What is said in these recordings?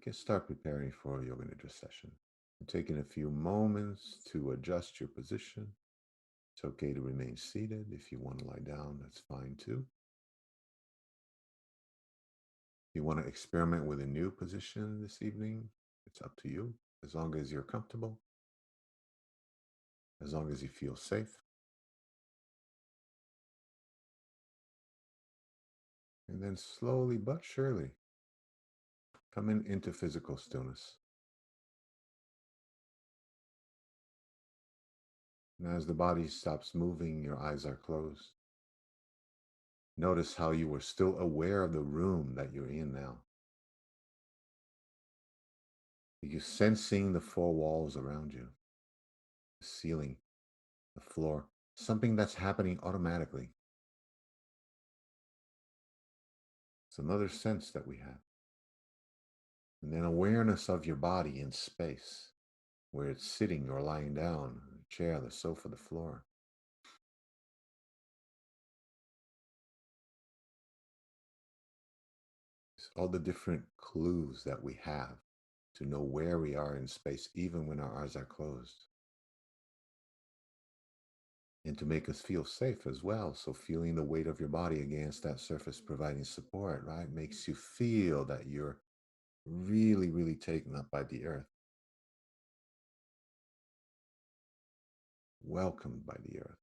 can start preparing for a yoga nidra session. Taking a few moments to adjust your position. It's okay to remain seated. If you want to lie down, that's fine too. If you want to experiment with a new position this evening, it's up to you. As long as you're comfortable, as long as you feel safe. And then slowly but surely, coming into physical stillness. And as the body stops moving, your eyes are closed. Notice how you were still aware of the room that you're in now. You're sensing the four walls around you, the ceiling, the floor, something that's happening automatically. It's another sense that we have. And then awareness of your body in space, where it's sitting or lying down, the chair, the sofa, the floor. It's all the different clues that we have to know where we are in space, even when our eyes are closed. And to make us feel safe as well. So feeling the weight of your body against that surface providing support, right, makes you feel that you're really, really taken up by the earth, welcomed by the earth.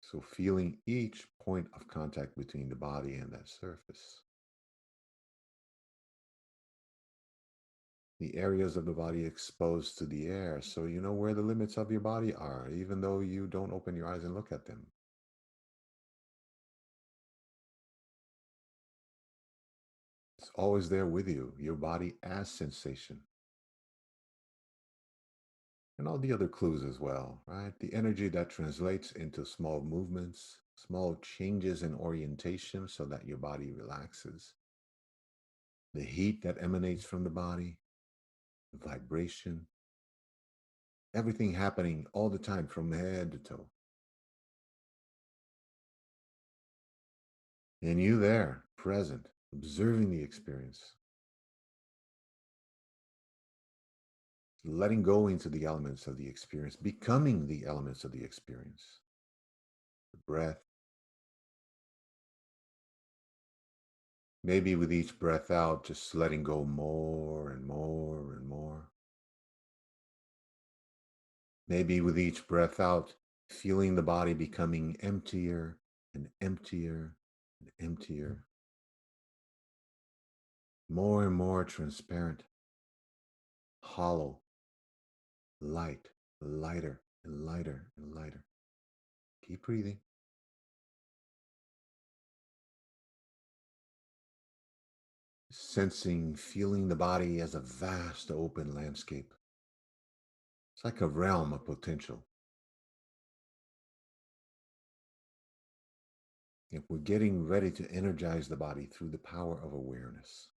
So feeling each point of contact between the body and that surface. The areas of the body exposed to the air, so you know where the limits of your body are, even though you don't open your eyes and look at them. It's always there with you, your body as sensation. And all the other clues as well, right? The energy that translates into small movements, small changes in orientation so that your body relaxes. The heat that emanates from the body, the vibration, everything happening all the time from head to toe. And you there, present, observing the experience, letting go into the elements of the experience, becoming the elements of the experience. The breath. Maybe with each breath out, just letting go more and more and more. Maybe with each breath out, feeling the body becoming emptier and emptier and emptier. More and more transparent, hollow, light, lighter and lighter and lighter. Keep breathing. Sensing, feeling the body as a vast open landscape. It's like a realm of potential. If we're getting ready to energize the body through the power of awareness,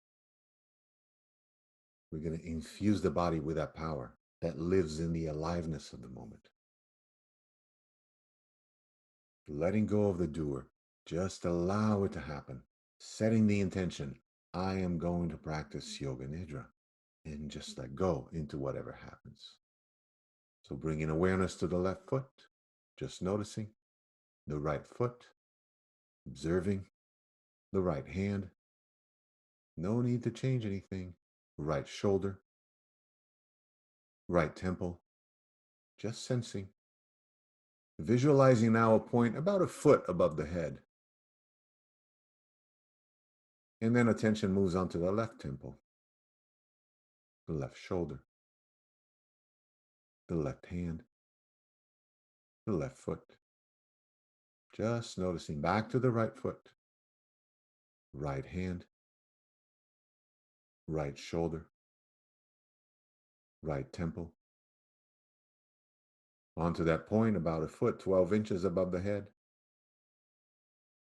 we're going to infuse the body with that power that lives in the aliveness of the moment. Letting go of the doer, just allow it to happen. Setting the intention, I am going to practice yoga nidra, and just let go into whatever happens. So bringing awareness to the left foot, just noticing the right foot, observing the right hand. No need to change anything. Right shoulder, right temple, just sensing. Visualizing now a point about a foot above the head. And then attention moves on to the left temple, the left shoulder, the left hand, the left foot. Just noticing back to the right foot, right hand, right shoulder, right temple. Onto that point about a foot, 12 inches above the head.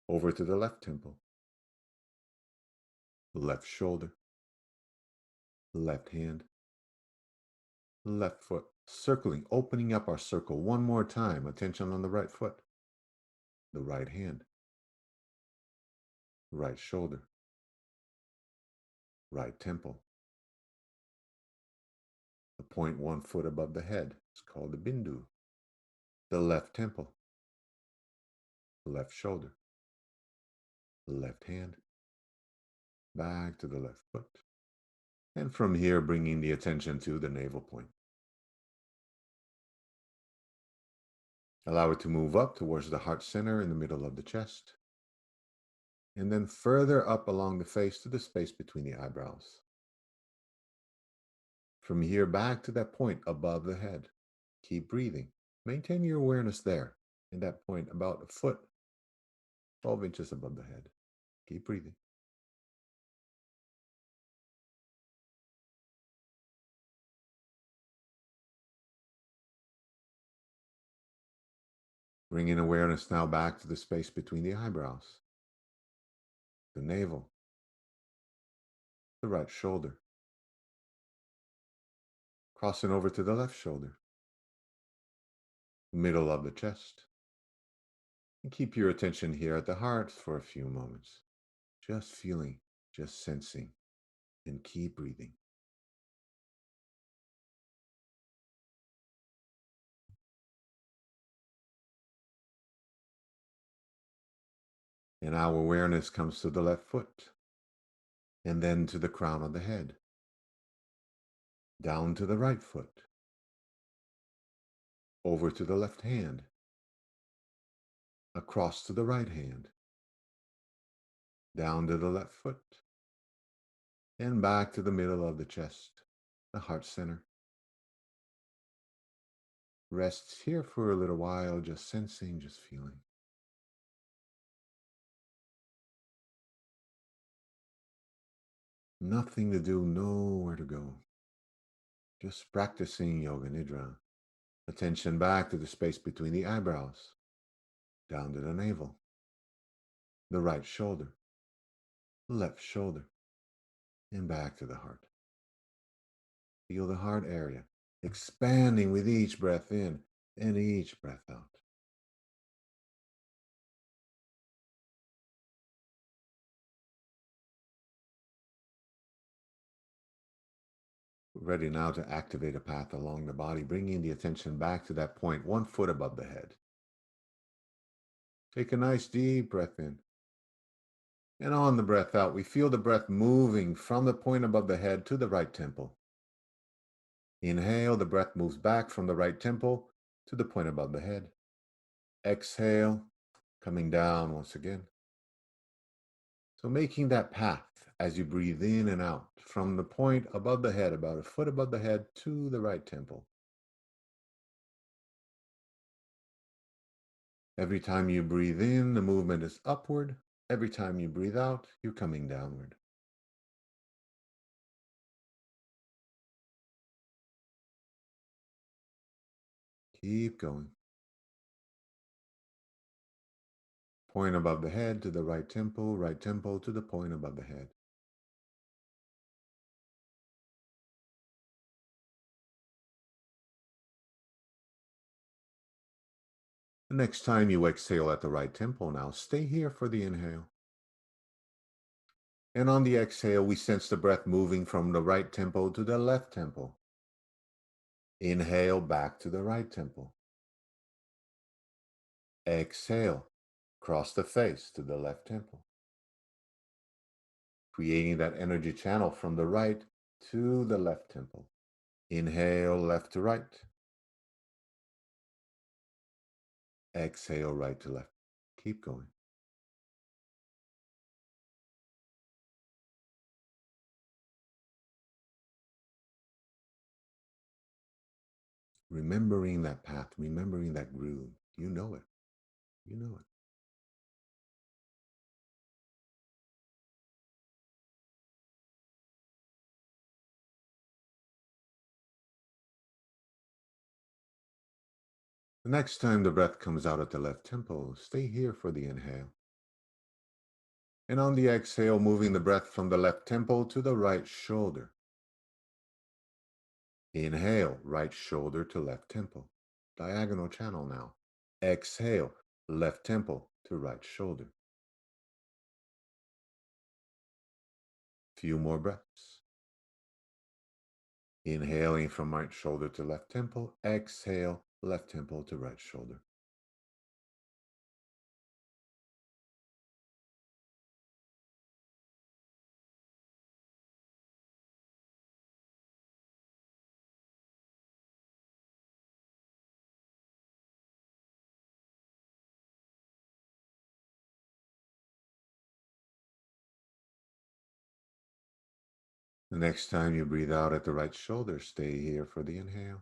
Over to the left temple, left shoulder, left hand, left foot. Circling, opening up our circle one more time. Attention on the right foot, the right hand, right shoulder, right temple. The point 1 foot above the head is called the bindu. The left temple, left shoulder, left hand, back to the left foot. And from here, bringing the attention to the navel point. Allow it to move up towards the heart center in the middle of the chest. And then further up along the face to the space between the eyebrows. From here back to that point above the head. Keep breathing. Maintain your awareness there, in that point about a foot, 12 inches above the head. Keep breathing. Bringing awareness now back to the space between the eyebrows, the navel, the right shoulder. Crossing over to the left shoulder, middle of the chest. And keep your attention here at the heart for a few moments. Just feeling, just sensing, and keep breathing. And our awareness comes to the left foot, and then to the crown of the head, down to the right foot, over to the left hand, across to the right hand, down to the left foot, and back to the middle of the chest, the heart center. Rest here for a little while, just sensing, just feeling. Nothing to do, nowhere to go. Just practicing Yoga Nidra. Attention back to the space between the eyebrows, down to the navel, the right shoulder, left shoulder, and back to the heart. Feel the heart area expanding with each breath in and each breath out. Ready now to activate a path along the body, bringing the attention back to that point 1 foot above the head. Take a nice deep breath in. And on the breath out, we feel the breath moving from the point above the head to the right temple. Inhale, the breath moves back from the right temple to the point above the head. Exhale, coming down once again. So making that path as you breathe in and out from the point above the head, about a foot above the head, to the right temple. Every time you breathe in, the movement is upward. Every time you breathe out, you're coming downward. Keep going. Point above the head to the right temple to the point above the head. The next time you exhale at the right temple now, stay here for the inhale. And on the exhale, we sense the breath moving from the right temple to the left temple. Inhale back to the right temple. Exhale, cross the face to the left temple. Creating that energy channel from the right to the left temple. Inhale, left to right. Exhale, right to left. Keep going. Remembering that path, remembering that groove. You know it. You know it. The next time the breath comes out at the left temple, stay here for the inhale. And on the exhale, moving the breath from the left temple to the right shoulder. Inhale, right shoulder to left temple. Diagonal channel now. Exhale, left temple to right shoulder. Few more breaths. Inhaling from right shoulder to left temple. Exhale, left temple to right shoulder. The next time you breathe out at the right shoulder, stay here for the inhale.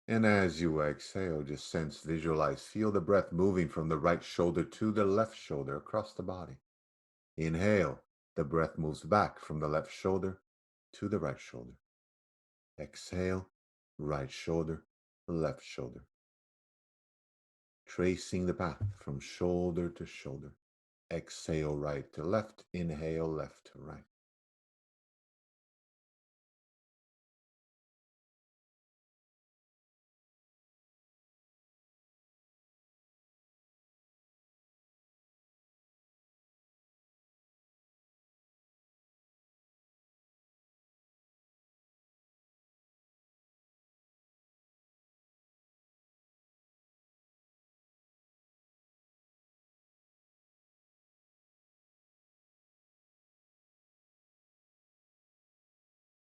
And as you exhale, just sense, visualize, feel the breath moving from the right shoulder to the left shoulder across the body. Inhale, the breath moves back from the left shoulder to the right shoulder. Exhale, right shoulder, left shoulder. Tracing the path from shoulder to shoulder. Exhale, right to left. Inhale, left to right.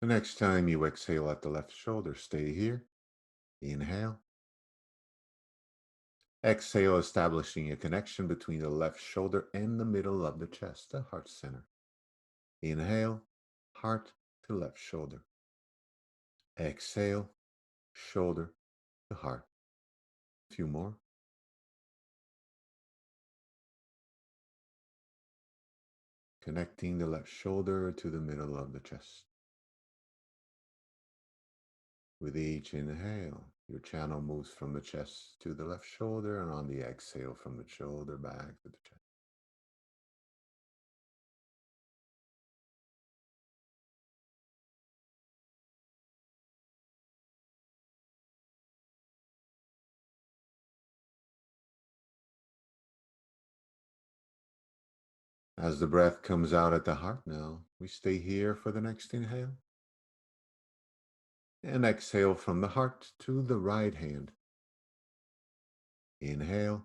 The next time you exhale at the left shoulder, stay here. Inhale. Exhale, establishing a connection between the left shoulder and the middle of the chest, the heart center. Inhale, heart to left shoulder. Exhale, shoulder to heart. A few more. Connecting the left shoulder to the middle of the chest. With each inhale, your channel moves from the chest to the left shoulder, and on the exhale, from the shoulder back to the chest. As the breath comes out at the heart now, we stay here for the next inhale. And exhale from the heart to the right hand. Inhale,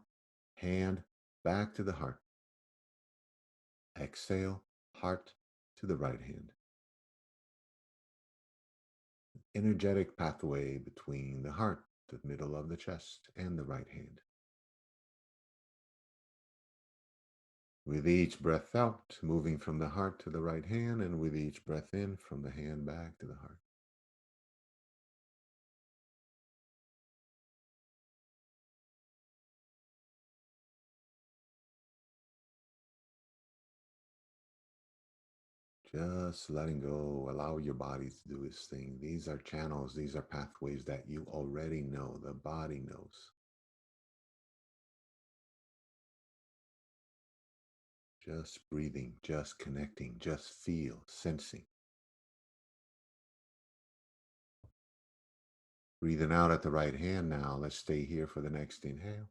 hand back to the heart. Exhale, heart to the right hand. Energetic pathway between the heart, the middle of the chest, and the right hand. With each breath out, moving from the heart to the right hand, and with each breath in, from the hand back to the heart. Just letting go, allow your body to do its thing. These are channels, these are pathways that you already know, the body knows. Just breathing, just connecting, just feel, sensing. Breathing out at the right hand now. Let's stay here for the next inhale.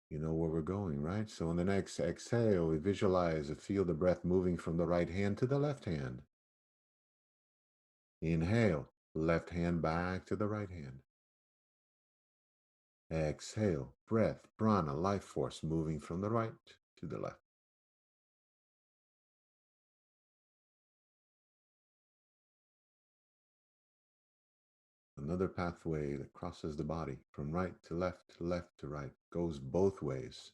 You know where we're going, right? So on the next exhale, we visualize and feel the breath moving from the right hand to the left hand. Inhale, left hand back to the right hand. Exhale, breath, prana, life force moving from the right to the left. Another pathway that crosses the body from right to left to right, goes both ways.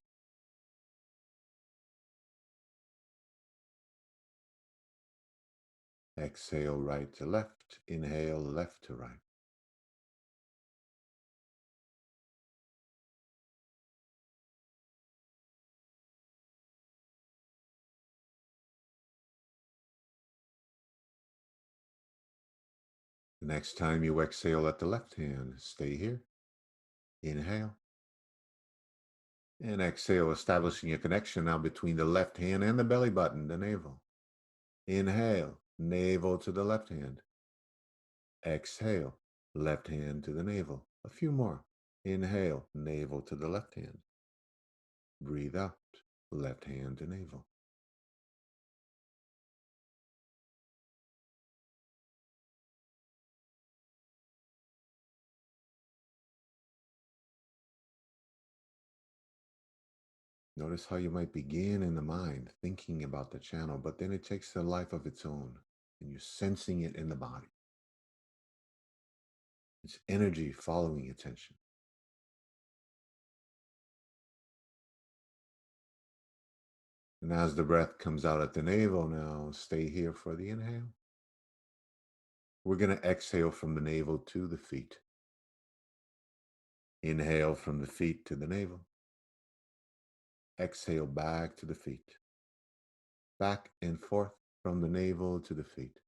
Exhale, right to left. Inhale, left to right. The next time you exhale at the left hand, stay here. Inhale. And exhale, establishing a connection now between the left hand and the belly button, the navel. Inhale, navel to the left hand. Exhale, left hand to the navel. A few more. Inhale, navel to the left hand. Breathe out, left hand to navel. Notice how you might begin in the mind thinking about the channel, but then it takes a life of its own and you're sensing it in the body. It's energy following attention. And as the breath comes out at the navel now, stay here for the inhale. We're going to exhale from the navel to the feet. Inhale from the feet to the navel. Exhale back to the feet. Back and forth from the navel to the feet.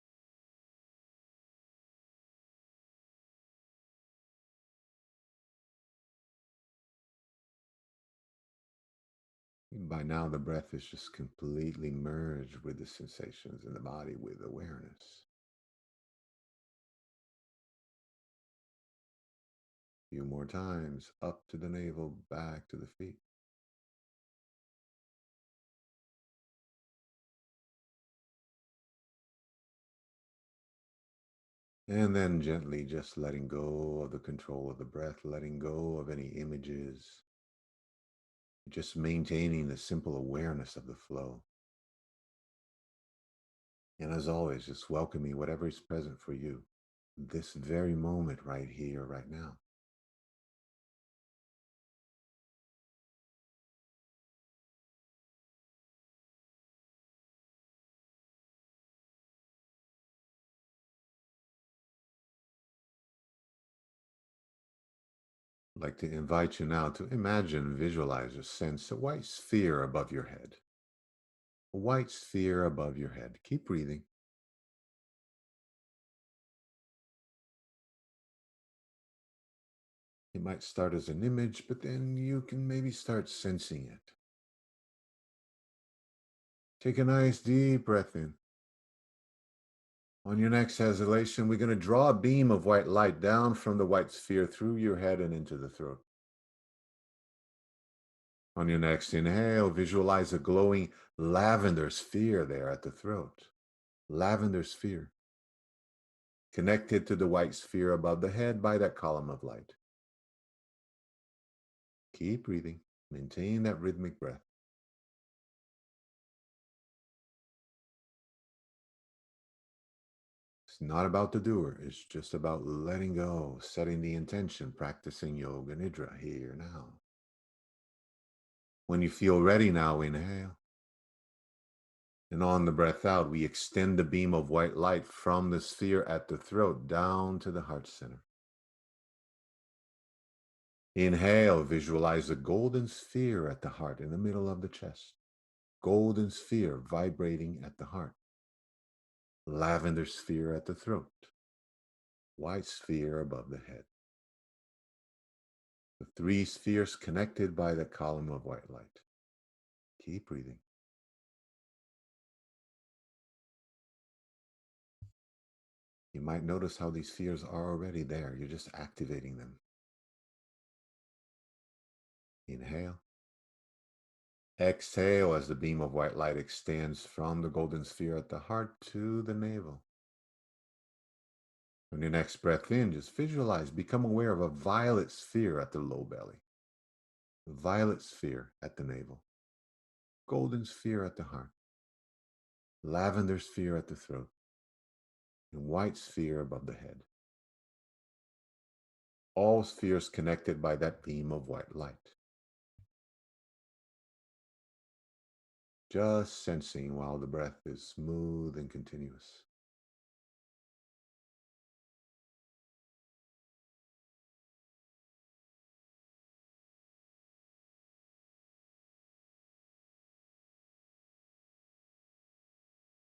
By now, the breath is just completely merged with the sensations in the body with awareness. A few more times, up to the navel, back to the feet. And then gently just letting go of the control of the breath, letting go of any images, just maintaining the simple awareness of the flow. And as always, just welcoming whatever is present for you, this very moment right here, right now. I'd like to invite you now to imagine, visualize, or sense a white sphere above your head. A white sphere above your head. Keep breathing. It might start as an image, but then you can maybe start sensing it. Take a nice deep breath in. On your next exhalation, we're going to draw a beam of white light down from the white sphere through your head and into the throat. On your next inhale, visualize a glowing lavender sphere there at the throat. Lavender sphere, connected to the white sphere above the head by that column of light. Keep breathing. Maintain that rhythmic breath. It's not about the doer. It's just about letting go, setting the intention, practicing yoga nidra here now. When you feel ready now, inhale. And on the breath out, we extend the beam of white light from the sphere at the throat down to the heart center. Inhale, visualize a golden sphere at the heart in the middle of the chest. Golden sphere vibrating at the heart. Lavender sphere at the throat. White sphere above the head. The three spheres connected by the column of white light. Keep breathing. You might notice how these spheres are already there. You're just activating them. Inhale. Exhale as the beam of white light extends from the golden sphere at the heart to the navel. On your next breath in, just visualize, become aware of a violet sphere at the low belly, a violet sphere at the navel, golden sphere at the heart, lavender sphere at the throat, and white sphere above the head. All spheres connected by that beam of white light. Just sensing while the breath is smooth and continuous.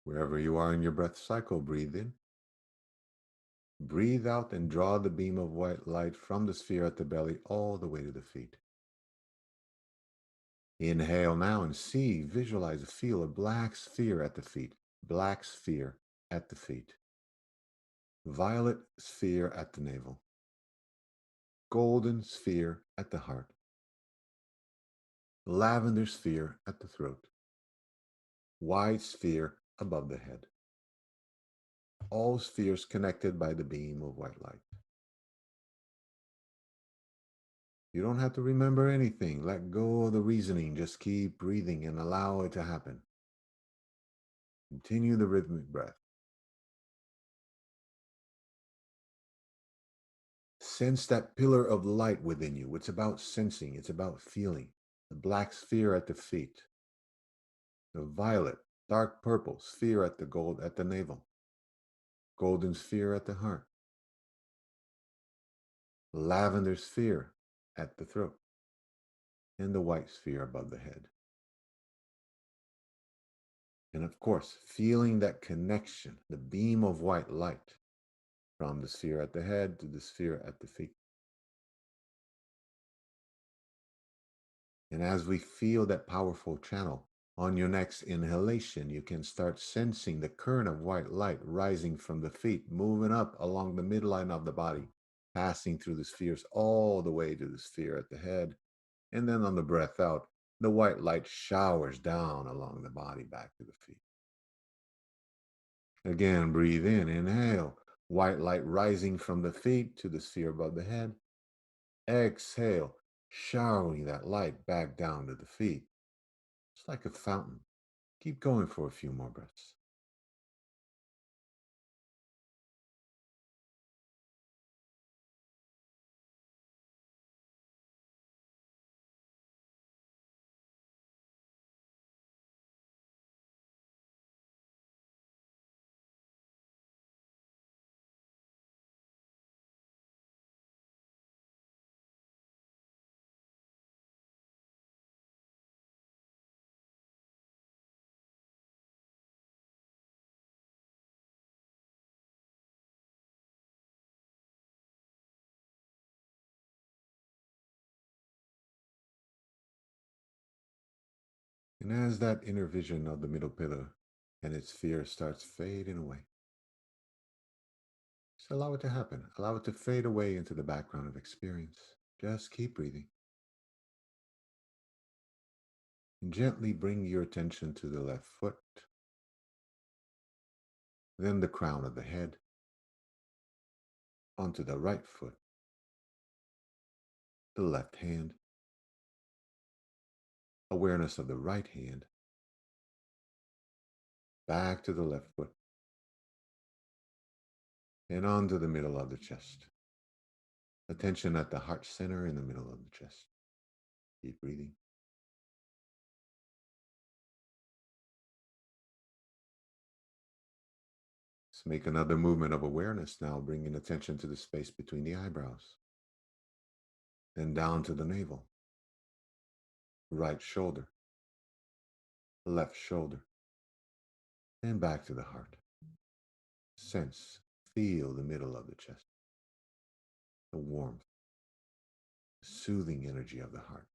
Wherever you are in your breath cycle, breathe in. Breathe out and draw the beam of white light from the sphere at the belly all the way to the feet. Inhale now and see, visualize, feel a black sphere at the feet. Black sphere at the feet. Violet sphere at the navel. Golden sphere at the heart. Lavender sphere at the throat. White sphere above the head. All spheres connected by the beam of white light. You don't have to remember anything. Let go of the reasoning. Just keep breathing and allow it to happen. Continue the rhythmic breath. Sense that pillar of light within you. It's about sensing, it's about feeling. The black sphere at the feet, the violet, dark purple sphere at the navel, golden sphere at the heart, lavender sphere at the throat, and the white sphere above the head. And of course, feeling that connection, the beam of white light from the sphere at the head to the sphere at the feet. And as we feel that powerful channel, on your next inhalation, you can start sensing the current of white light rising from the feet, moving up along the midline of the body, passing through the spheres all the way to the sphere at the head. And then on the breath out, the white light showers down along the body back to the feet. Again, breathe in, inhale, white light rising from the feet to the sphere above the head. Exhale, showering that light back down to the feet. It's like a fountain. Keep going for a few more breaths. And as that inner vision of the middle pillar and its fear starts fading away, just allow it to happen. Allow it to fade away into the background of experience. Just keep breathing. And gently bring your attention to the left foot, then the crown of the head, onto the right foot, the left hand, awareness of the right hand, back to the left foot, and onto the middle of the chest. Attention at the heart center in the middle of the chest. Keep breathing. Let's make another movement of awareness now, bringing attention to the space between the eyebrows. Then down to the navel, right shoulder, left shoulder, and back to the heart. Sense, feel the middle of the chest, the warmth, the soothing energy of the heart.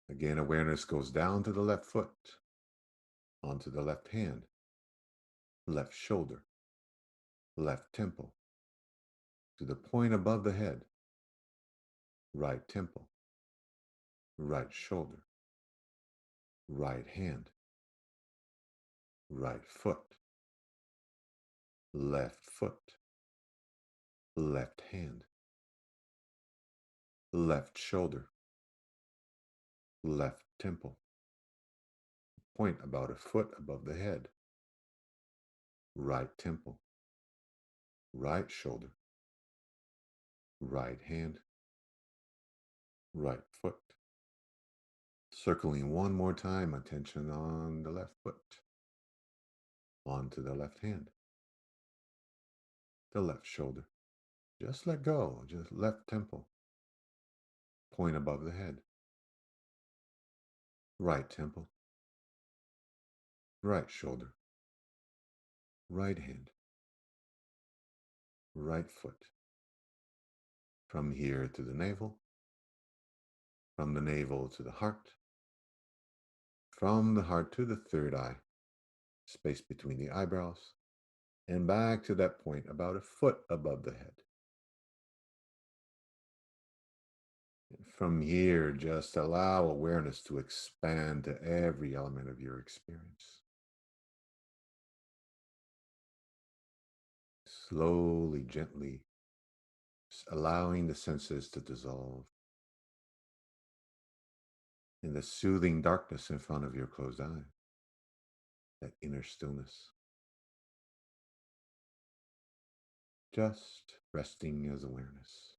Again, awareness goes down to the left foot, onto the left hand, left shoulder, left temple, to the point above the head, right temple, right shoulder, right hand, right foot, left foot, left hand, left shoulder, left temple, point about a foot above the head, right temple, right shoulder, right hand, right foot. Circling one more time, attention on the left foot, onto the left hand, the left shoulder. Just let go, just left temple, point above the head, right temple, right shoulder, right hand, right foot. From here to the navel, from the navel to the heart, from the heart to the third eye, space between the eyebrows, and back to that point about a foot above the head. From here, just allow awareness to expand to every element of your experience. slowly, gently, just allowing the senses to dissolve in the soothing darkness in front of your closed eye, that inner stillness. Just resting as awareness.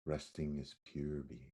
Resting as pure being.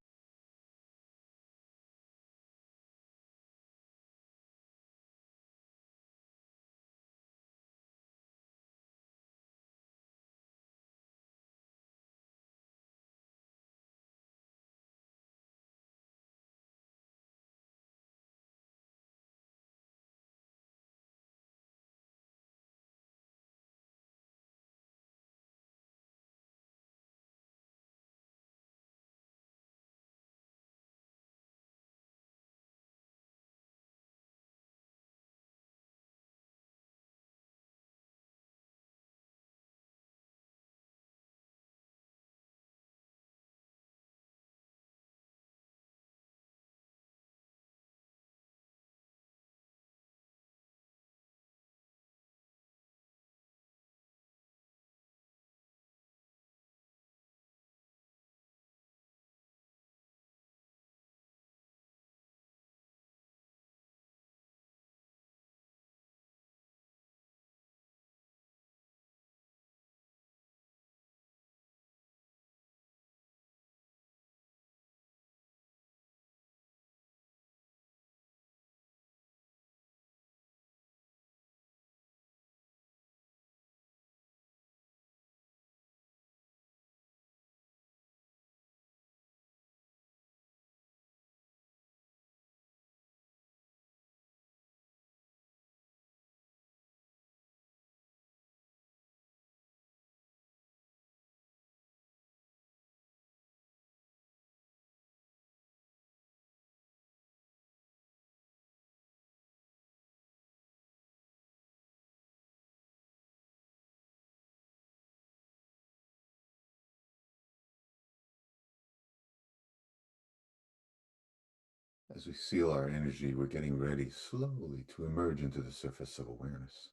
As we seal our energy, we're getting ready slowly to emerge into the surface of awareness.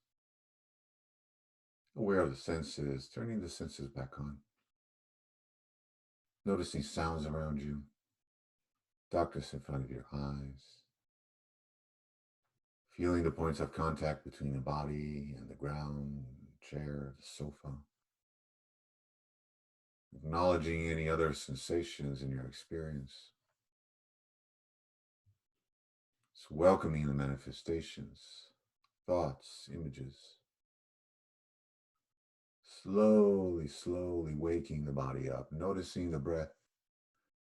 Aware of the senses, turning the senses back on. Noticing sounds around you, darkness in front of your eyes. Feeling the points of contact between the body and the ground, chair, the sofa. Acknowledging any other sensations in your experience. Just welcoming the manifestations, thoughts, images. Slowly, slowly waking the body up, noticing the breath,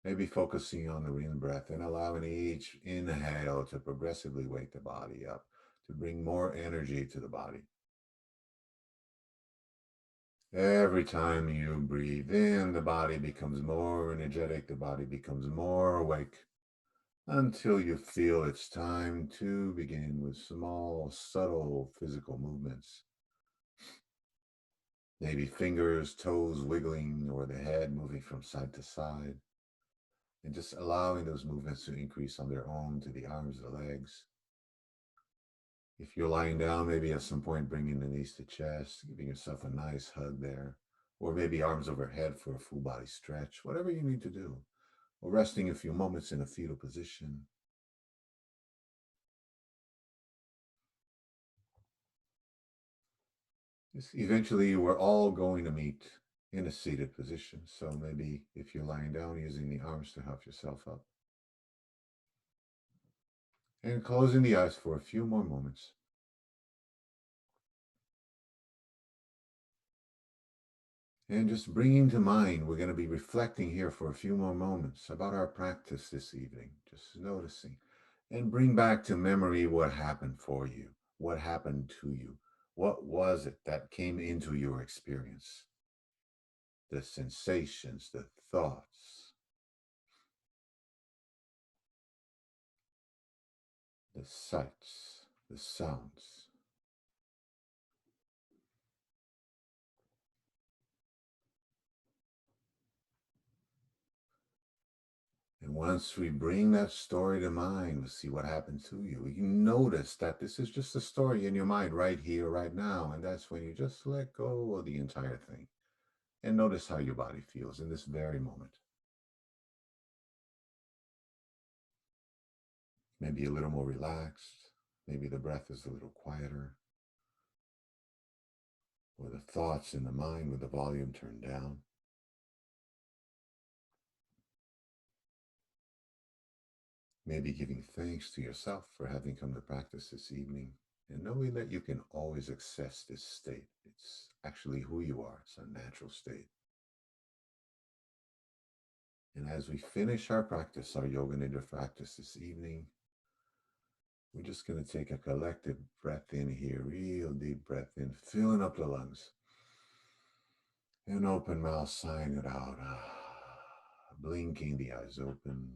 maybe focusing on the in-breath and allowing each inhale to progressively wake the body up, to bring more energy to the body. Every time you breathe in, the body becomes more energetic, the body becomes more awake, until you feel it's time to begin with small, subtle physical movements. Maybe fingers, toes wiggling, or the head moving from side to side. And just allowing those movements to increase on their own to the arms, the legs. If you're lying down, maybe at some point bringing the knees to chest, giving yourself a nice hug there, or maybe arms overhead for a full body stretch, whatever you need to do, or resting a few moments in a fetal position. Eventually, we're all going to meet in a seated position. So maybe if you're lying down, using the arms to help yourself up. And closing the eyes for a few more moments. And just bringing to mind, we're going to be reflecting here for a few more moments about our practice this evening, just noticing. And bring back to memory what happened for you, what happened to you. What was it that came into your experience? The sensations, the thoughts, the sights, the sounds. And once we bring that story to mind, we see what happened to you. You notice that this is just a story in your mind right here, right now. And that's when you just let go of the entire thing and notice how your body feels in this very moment. Maybe a little more relaxed. Maybe the breath is a little quieter, or the thoughts in the mind with the volume turned down. Maybe giving thanks to yourself for having come to practice this evening and knowing that you can always access this state. It's actually who you are, it's a natural state. And as we finish our practice, our Yoga Nidra practice this evening, we're just going to take a collective breath in here, real deep breath in, filling up the lungs. And open mouth, sighing it out. Blinking the eyes open.